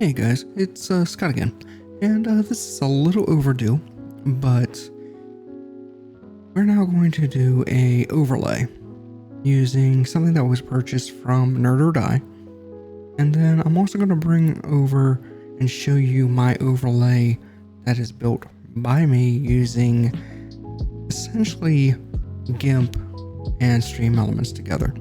Hey guys, it's Scott again, and this is a little overdue, but we're now going to do a overlay using something that was purchased from NerdOrDie, and then I'm also going to bring over and show you my overlay that is built by me using essentially GIMP and Stream Elements together.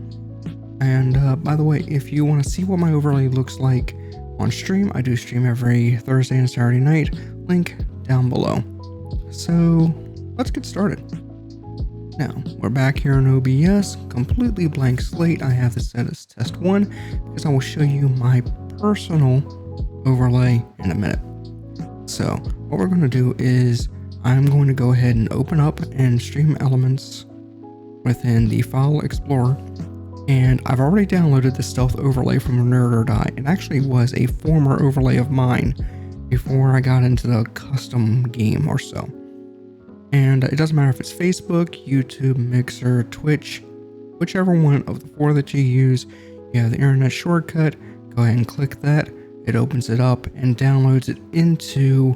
And by the way, if you want to see what my overlay looks like on stream, I do stream every Thursday and Saturday night, link down below. So let's get started. Now we're back here in OBS, completely blank slate. I have this set as test 1 because I will show you my personal overlay in a minute. So what we're going to do is I'm going to go ahead and open up and Stream Elements within the File Explorer. And I've already downloaded the stealth overlay from NerdOrDie. It actually was a former overlay of mine before I got into the custom game or so. And it doesn't matter if it's Facebook, YouTube, Mixer, Twitch, whichever one of the 4 that you use, you have the internet shortcut, go ahead and click that. It opens it up and downloads it into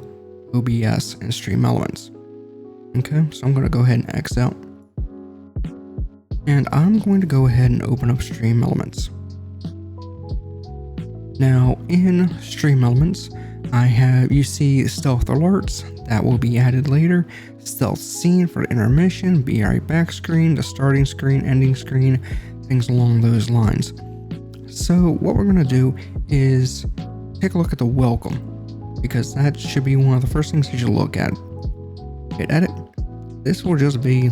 OBS and Stream Elements. Okay, so I'm going to go ahead and X out. And I'm going to go ahead and open up Stream Elements. Now in Stream Elements, you see stealth alerts that will be added later, stealth scene for intermission, be right back screen, the starting screen, ending screen, things along those lines. So what we're going to do is take a look at the welcome, because that should be one of the first things you should look at. Hit edit. This will just be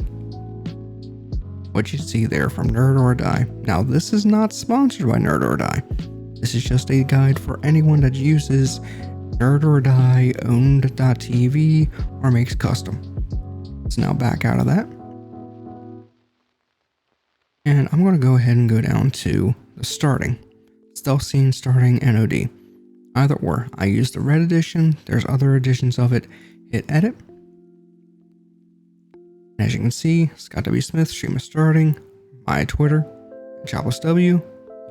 what you see there from NerdOrDie. Now this is not sponsored by NerdOrDie. This is just a guide for anyone that uses NerdOrDie owned.tv or makes custom. Let's now back out of that. And I'm going to go ahead and go down to the starting. Stealth scene starting NOD. Either or. I use the red edition. There's other editions of it. Hit edit. As you can see, Scott W. Smith, stream is starting, my Twitter, Chalice W,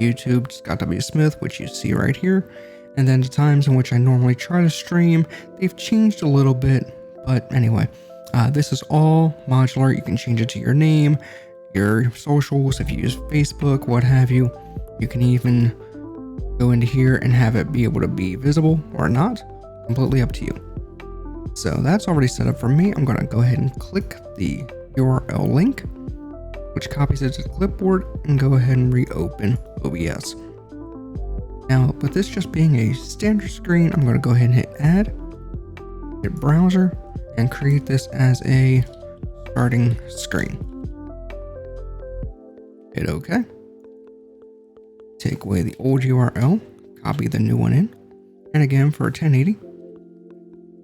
YouTube, Scott W. Smith, which you see right here, and then the times in which I normally try to stream, they've changed a little bit, but anyway, this is all modular. You can change it to your name, your socials, if you use Facebook, what have you. You can even go into here and have it be able to be visible or not, completely up to you. So that's already set up for me. I'm going to go ahead and click the URL link, which copies it to the clipboard, and go ahead and reopen OBS. Now, with this just being a standard screen, I'm going to go ahead and hit add, hit browser, and create this as a starting screen. Hit OK. Take away the old URL, copy the new one in, and again for 1080.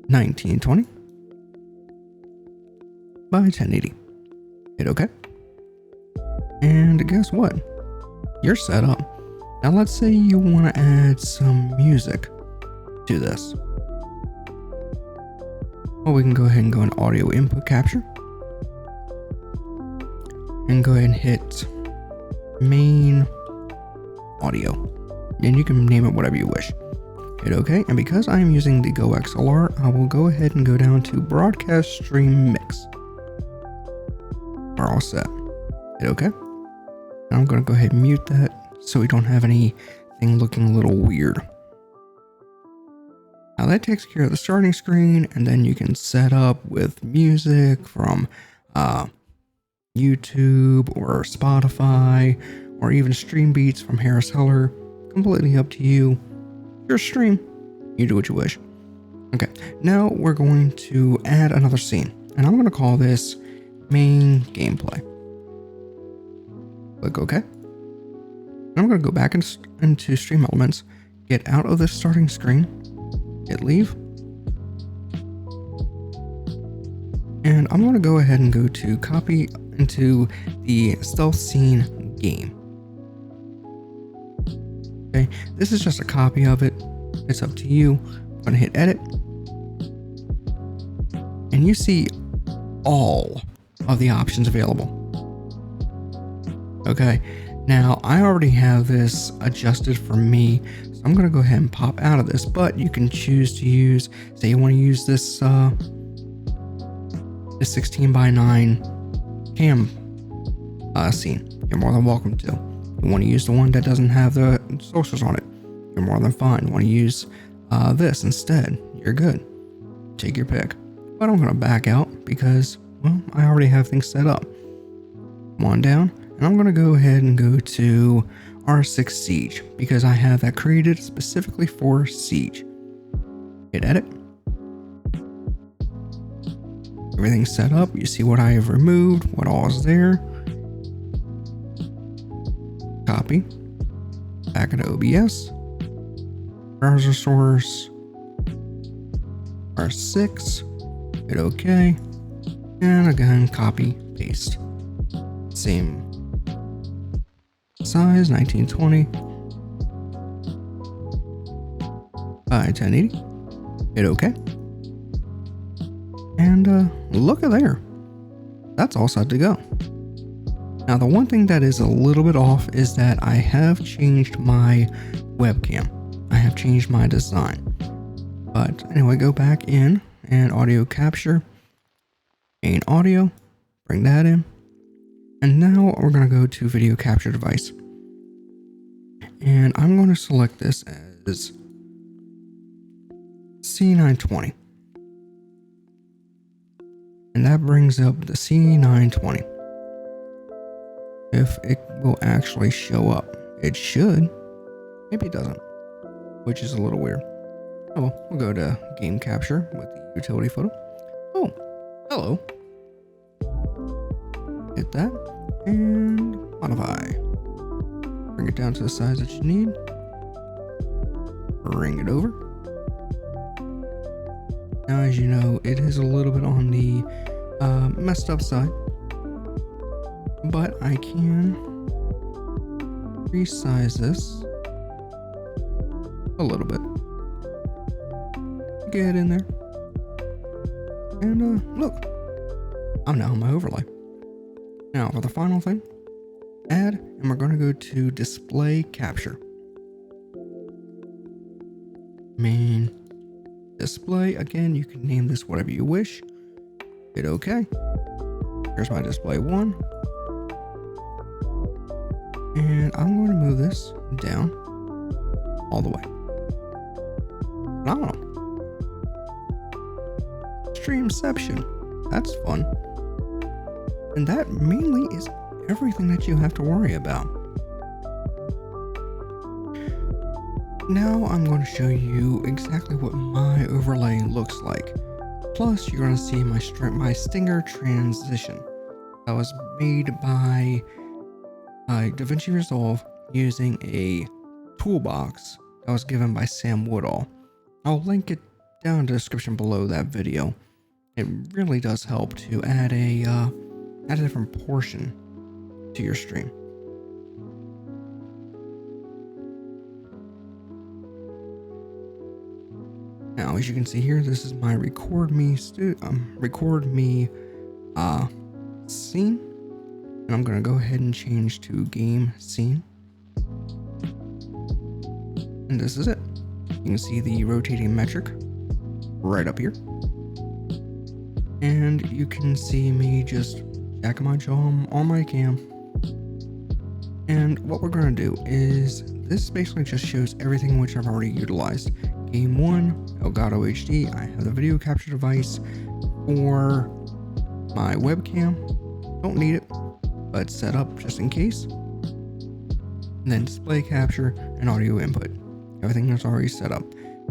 1920 by 1080. Hit OK. And guess what? You're set up. Now let's say you want to add some music to this. Well, we can go ahead and go in audio input capture and go ahead and hit main audio, and you can name it whatever you wish. Hit OK, and because I am using the Go XLR, I will go ahead and go down to Broadcast Stream Mix. We're all set. Hit OK. And I'm going to go ahead and mute that so we don't have anything looking a little weird. Now that takes care of the starting screen, and then you can set up with music from YouTube or Spotify, or even stream beats from Harris Heller. Completely up to you. Your stream, you do what you wish. Okay, now we're going to add another scene, and I'm going to call this main gameplay. Click OK. And I'm going to go back into Stream Elements, get out of the starting screen, hit leave, and I'm going to go ahead and go to copy into the stealth scene game. Okay, this is just a copy of it. It's up to you. I'm going to hit edit. And you see all of the options available. Okay, now I already have this adjusted for me, So I'm going to go ahead and pop out of this, but you can choose to use, say you want to use this 16:9 cam scene. You're more than welcome to. You want to use the one that doesn't have the socials on it, you're more than fine. You want to use this instead, you're good. Take your pick. But I'm going to back out because, well, I already have things set up. Come on down, and I'm going to go ahead and go to R6 Siege because I have that created specifically for Siege. Hit edit. Everything's set up. You see what I have removed, what all is there. Copy. Back into OBS. Browser source. R6. Hit OK. And again, copy, paste. Same size, 1920 by 1080. Hit OK. And look at there. That's all set to go. Now, the one thing that is a little bit off is that I have changed my webcam. I have changed my design. But anyway, go back in and audio capture, main audio, bring that in. And now we're going to go to video capture device. And I'm going to select this as C920. And that brings up the C920. If it will actually show up. It should. Maybe it doesn't, which is a little weird. Oh well, we'll go to game capture with the utility photo. Oh, hello. Hit that and modify. Bring it down to the size that you need. Bring it over. Now, as you know, it is a little bit on the messed up side, but I can resize this a little bit. Get in there. And look, I'm now on my overlay. Now for the final thing, add, and we're going to go to display capture. Main display. Again, you can name this whatever you wish. Hit OK. Here's my display 1. And I'm going to move this down all the way. Phenomenal. Streamception. That's fun. And that mainly is everything that you have to worry about. Now I'm going to show you exactly what my overlay looks like. Plus, you're going to see my stinger transition that was made by DaVinci Resolve using a toolbox that was given by Sam Woodall. I'll link it down in the description below that video. It really does help to add a different portion to your stream. Now, as you can see here, this is my record me scene, and I'm gonna go ahead and change to game scene, and this is it. You can see the rotating metric right up here, and you can see me just jacking my jaw on my cam. And what we're gonna do is this basically just shows everything which I've already utilized. Game 1, Elgato HD, I have the video capture device for my webcam. Don't need it, but set up just in case. And then display capture and audio input. Everything is already set up.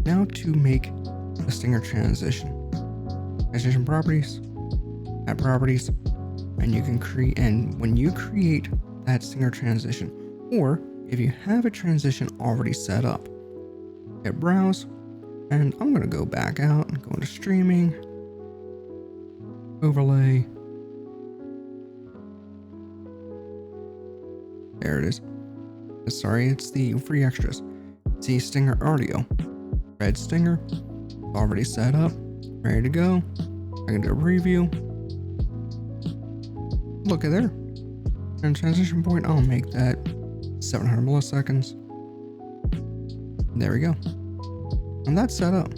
Now to make the stinger transition. Transition properties, add properties, and you can create, and when you create that stinger transition, or if you have a transition already set up, hit browse, and I'm going to go back out and go into streaming, overlay. There it is. Sorry, it's the free extras. See stinger audio, red stinger, already set up, ready to go. I can do a preview. Look at there. And transition point, I'll make that 700 milliseconds. There we go. And that's set up.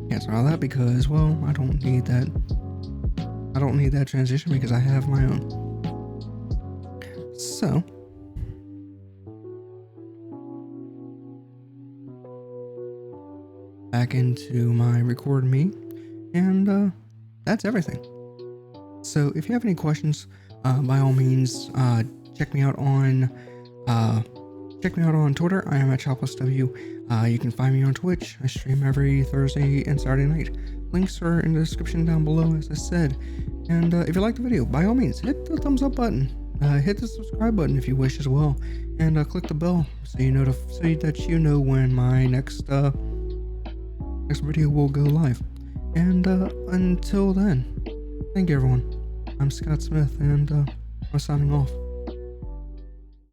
Cancel all that because, well, I don't need that. I don't need that transition because I have my own. So, back into my record me, and that's everything. So if you have any questions, by all means, check me out on Twitter. I am at ChoplessW. You can find me on Twitch. I stream every Thursday and Saturday night. Links are in the description down below, as I said. And if you like the video, by all means, hit the thumbs up button. Hit the subscribe button if you wish as well, and click the bell so that you know when my next video will go live. And until then, thank you everyone. I'm Scott Smith, and I'm signing off.